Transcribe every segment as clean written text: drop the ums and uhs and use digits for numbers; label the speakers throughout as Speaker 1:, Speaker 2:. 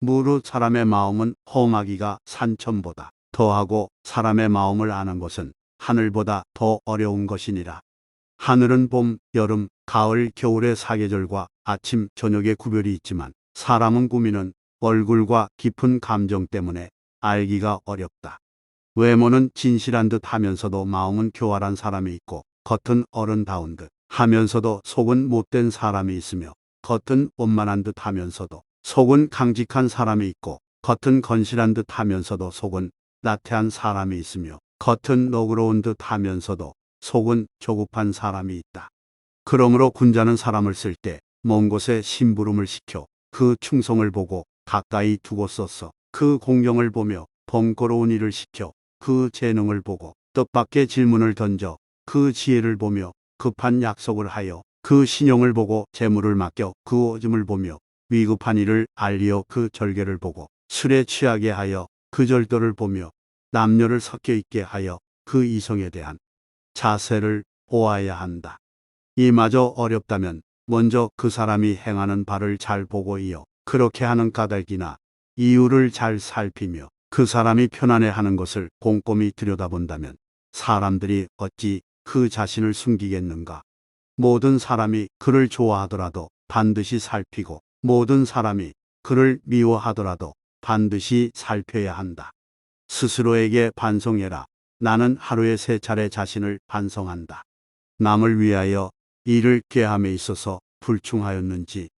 Speaker 1: 무릇 사람의 마음은 험하기가 산천보다 더하고 사람의 마음을 아는 것은 하늘보다 더 어려운 것이니라. 하늘은 봄, 여름, 가을, 겨울의 사계절과 아침, 저녁의 구별이 있지만 사람은 꾸미는 얼굴과 깊은 감정 때문에 알기가 어렵다. 외모는 진실한 듯 하면서도 마음은 교활한 사람이 있고 겉은 어른다운 듯 하면서도 속은 못된 사람이 있으며 겉은 원만한 듯 하면서도 속은 강직한 사람이 있고 겉은 건실한 듯 하면서도 속은 나태한 사람이 있으며 겉은 너그러운 듯 하면서도 속은 조급한 사람이 있다. 그러므로 군자는 사람을 쓸 때 먼 곳에 심부름을 시켜 그 충성을 보고 가까이 두고 썼어. 그 공경을 보며 번거로운 일을 시켜 그 재능을 보고 뜻밖의 질문을 던져 그 지혜를 보며 급한 약속을 하여 그 신용을 보고 재물을 맡겨 그 오줌을 보며 위급한 일을 알리어 그 절개를 보고 술에 취하게 하여 그 절도를 보며 남녀를 섞여 있게 하여 그 이성에 대한 자세를 보아야 한다. 이마저 어렵다면 먼저 그 사람이 행하는 바를 잘 보고 이어 그렇게 하는 까닭이나 이유를 잘 살피며 그 사람이 편안해하는 것을 꼼꼼히 들여다본다면 사람들이 어찌 그 자신을 숨기겠는가. 모든 사람이 그를 좋아하더라도 반드시 살피고 모든 사람이 그를 미워하더라도 반드시 살펴야 한다. 스스로에게 반성해라. 나는 하루에 3차례 자신을 반성한다. 남을 위하여 일을 꾀함에 있어서 불충하였는지,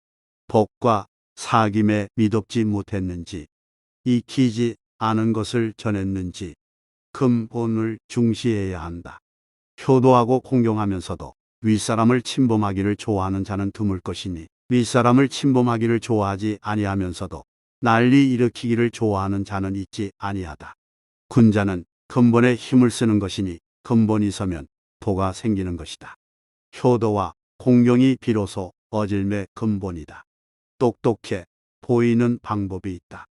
Speaker 1: 법과 사김에 미덥지 못했는지, 익히지 않은 것을 전했는지, 근본을 중시해야 한다. 효도하고 공경하면서도 윗사람을 침범하기를 좋아하는 자는 드물 것이니 윗사람을 침범하기를 좋아하지 아니하면서도 난리 일으키기를 좋아하는 자는 있지 아니하다. 군자는 근본에 힘을 쓰는 것이니 근본이 서면 도가 생기는 것이다. 효도와 공경이 비로소 어질매 근본이다. 똑똑해 보이는 방법이 있다.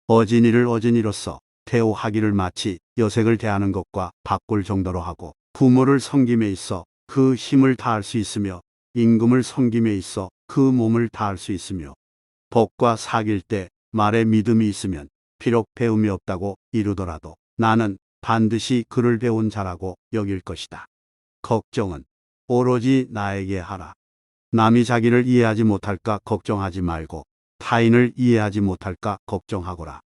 Speaker 1: 어진이를 어진이로서 대우하기를 마치 여색을 대하는 것과 바꿀 정도로 하고 부모를 섬김에 있어 그 힘을 다할 수 있으며 임금을 섬김에 있어 그 몸을 다할 수 있으며 법과 사귈 때 말에 믿음이 있으면 비록 배움이 없다고 이루더라도 나는 반드시 그를 배운 자라고 여길 것이다. 걱정은 오로지 나에게 하라. 남이 자기를 이해하지 못할까 걱정하지 말고 타인을 이해하지 못할까 걱정하거라.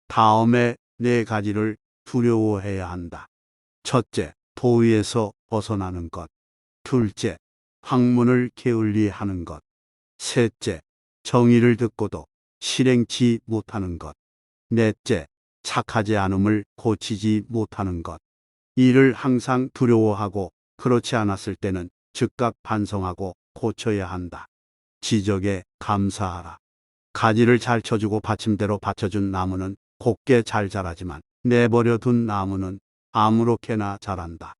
Speaker 1: 다음에 4가지를 두려워해야 한다. 첫째, 도의에서 벗어나는 것. 둘째, 학문을 게을리하는 것. 셋째, 정의를 듣고도 실행치 못하는 것. 넷째, 착하지 않음을 고치지 못하는 것. 이를 항상 두려워하고 그렇지 않았을 때는 즉각 반성하고 고쳐야 한다. 지적에 감사하라. 가지를 잘 쳐주고 받침대로 받쳐준 나무는 곱게 잘 자라지만 내버려 둔 나무는 아무렇게나 자란다.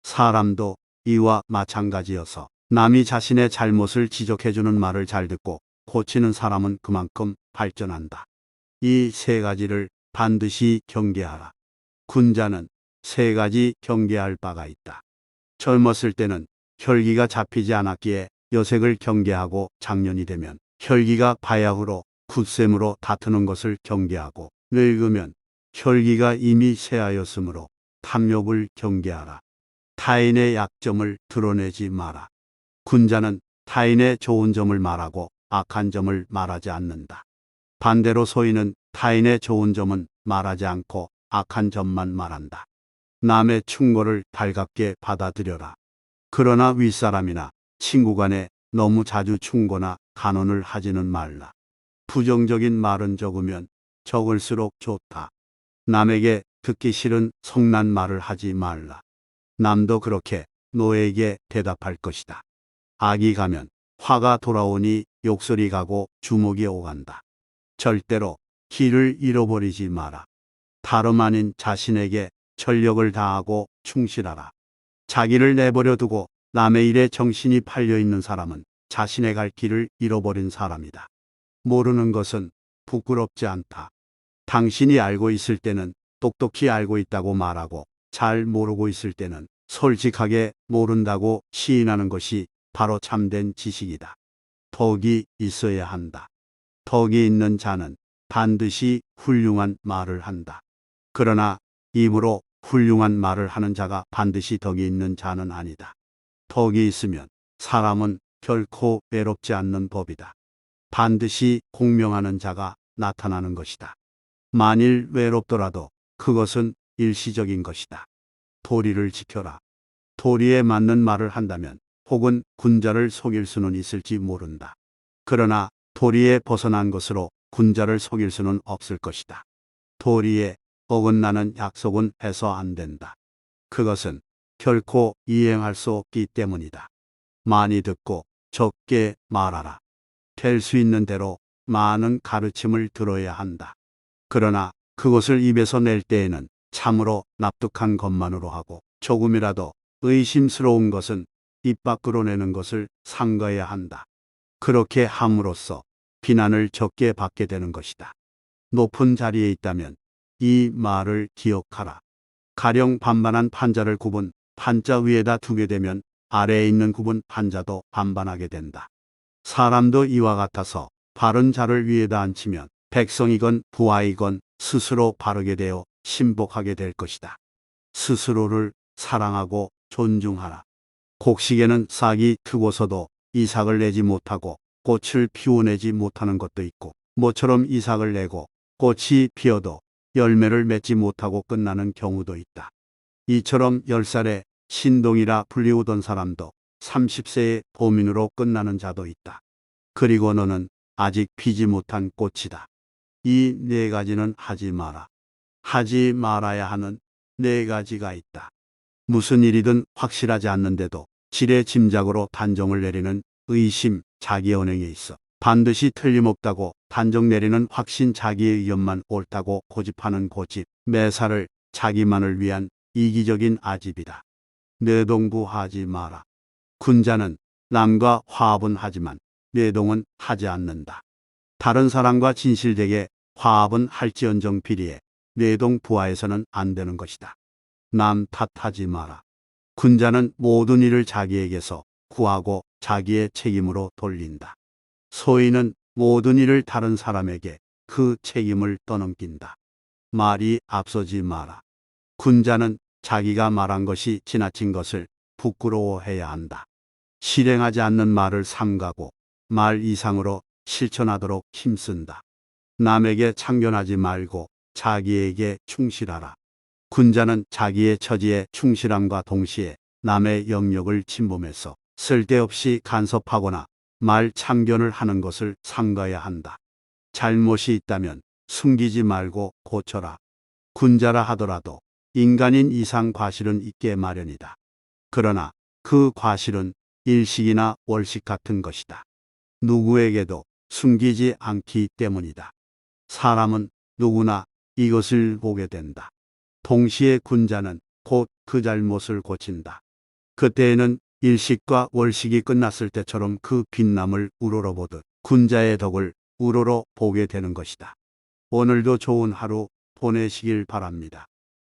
Speaker 1: 사람도 이와 마찬가지여서 남이 자신의 잘못을 지적해주는 말을 잘 듣고 고치는 사람은 그만큼 발전한다. 이 3가지를 반드시 경계하라. 군자는 3가지 경계할 바가 있다. 젊었을 때는 혈기가 잡히지 않았기에 여색을 경계하고 장년이 되면 혈기가 바야흐로 굳셈으로 다투는 것을 경계하고 늙으면 혈기가 이미 쇠하였으므로 탐욕을 경계하라. 타인의 약점을 드러내지 마라. 군자는 타인의 좋은 점을 말하고 악한 점을 말하지 않는다. 반대로 소인은 타인의 좋은 점은 말하지 않고 악한 점만 말한다. 남의 충고를 달갑게 받아들여라. 그러나 윗사람이나 친구 간에 너무 자주 충고나 간언을 하지는 말라. 부정적인 말은 적으면 적을수록 좋다. 남에게 듣기 싫은 성난 말을 하지 말라. 남도 그렇게 너에게 대답할 것이다. 악이 가면 화가 돌아오니 욕설이 가고 주먹이 오간다. 절대로 길을 잃어버리지 마라. 다름 아닌 자신에게 전력을 다하고 충실하라. 자기를 내버려 두고 남의 일에 정신이 팔려 있는 사람은 자신의 갈 길을 잃어버린 사람이다. 모르는 것은 부끄럽지 않다. 당신이 알고 있을 때는 똑똑히 알고 있다고 말하고 잘 모르고 있을 때는 솔직하게 모른다고 시인하는 것이 바로 참된 지식이다. 덕이 있어야 한다. 덕이 있는 자는 반드시 훌륭한 말을 한다. 그러나 입으로 훌륭한 말을 하는 자가 반드시 덕이 있는 자는 아니다. 덕이 있으면 사람은 결코 외롭지 않는 법이다. 반드시 공명하는 자가 나타나는 것이다. 만일 외롭더라도 그것은 일시적인 것이다. 도리를 지켜라. 도리에 맞는 말을 한다면 혹은 군자를 속일 수는 있을지 모른다. 그러나 도리에 벗어난 것으로 군자를 속일 수는 없을 것이다. 도리에 어긋나는 약속은 해서 안 된다. 그것은 결코 이행할 수 없기 때문이다. 많이 듣고 적게 말하라. 될 수 있는 대로 많은 가르침을 들어야 한다. 그러나 그것을 입에서 낼 때에는 참으로 납득한 것만으로 하고 조금이라도 의심스러운 것은 입 밖으로 내는 것을 삼가야 한다. 그렇게 함으로써 비난을 적게 받게 되는 것이다. 높은 자리에 있다면 이 말을 기억하라. 가령 반반한 판자를 굽은 판자 위에다 두게 되면 아래에 있는 굽은 판자도 반반하게 된다. 사람도 이와 같아서 바른 자를 위에다 앉히면 백성이건 부하이건 스스로 바르게 되어 신복하게 될 것이다. 스스로를 사랑하고 존중하라. 곡식에는 싹이 트고서도 이삭을 내지 못하고 꽃을 피워내지 못하는 것도 있고 모처럼 이삭을 내고 꽃이 피어도 열매를 맺지 못하고 끝나는 경우도 있다. 이처럼 10살에 신동이라 불리우던 사람도 30세의 보민으로 끝나는 자도 있다. 그리고 너는 아직 피지 못한 꽃이다. 이 네 가지는 하지 마라. 하지 말아야 하는 네 가지가 있다. 무슨 일이든 확실하지 않는데도 지레 짐작으로 단정을 내리는 의심, 자기 언행에 있어 반드시 틀림없다고 단정 내리는 확신, 자기의 의견만 옳다고 고집하는 고집, 매사를 자기만을 위한 이기적인 아집이다. 내동부하지 마라. 군자는 남과 화합은 하지만 내동은 하지 않는다. 다른 사람과 진실되게 화합은 할지언정 비리에 내동 부하에서는 안 되는 것이다. 남 탓하지 마라. 군자는 모든 일을 자기에게서 구하고 자기의 책임으로 돌린다. 소인은 모든 일을 다른 사람에게 그 책임을 떠넘긴다. 말이 앞서지 마라. 군자는 자기가 말한 것이 지나친 것을 부끄러워해야 한다. 실행하지 않는 말을 삼가고 말 이상으로 실천하도록 힘쓴다. 남에게 참견하지 말고 자기에게 충실하라. 군자는 자기의 처지에 충실함과 동시에 남의 영역을 침범해서 쓸데없이 간섭하거나 말 참견을 하는 것을 삼가야 한다. 잘못이 있다면 숨기지 말고 고쳐라. 군자라 하더라도 인간인 이상 과실은 있게 마련이다. 그러나 그 과실은 일식이나 월식 같은 것이다. 누구에게도 숨기지 않기 때문이다. 사람은 누구나 이것을 보게 된다. 동시에 군자는 곧 그 잘못을 고친다. 그때에는 일식과 월식이 끝났을 때처럼 그 빛남을 우러러 보듯 군자의 덕을 우러러 보게 되는 것이다. 오늘도 좋은 하루 보내시길 바랍니다.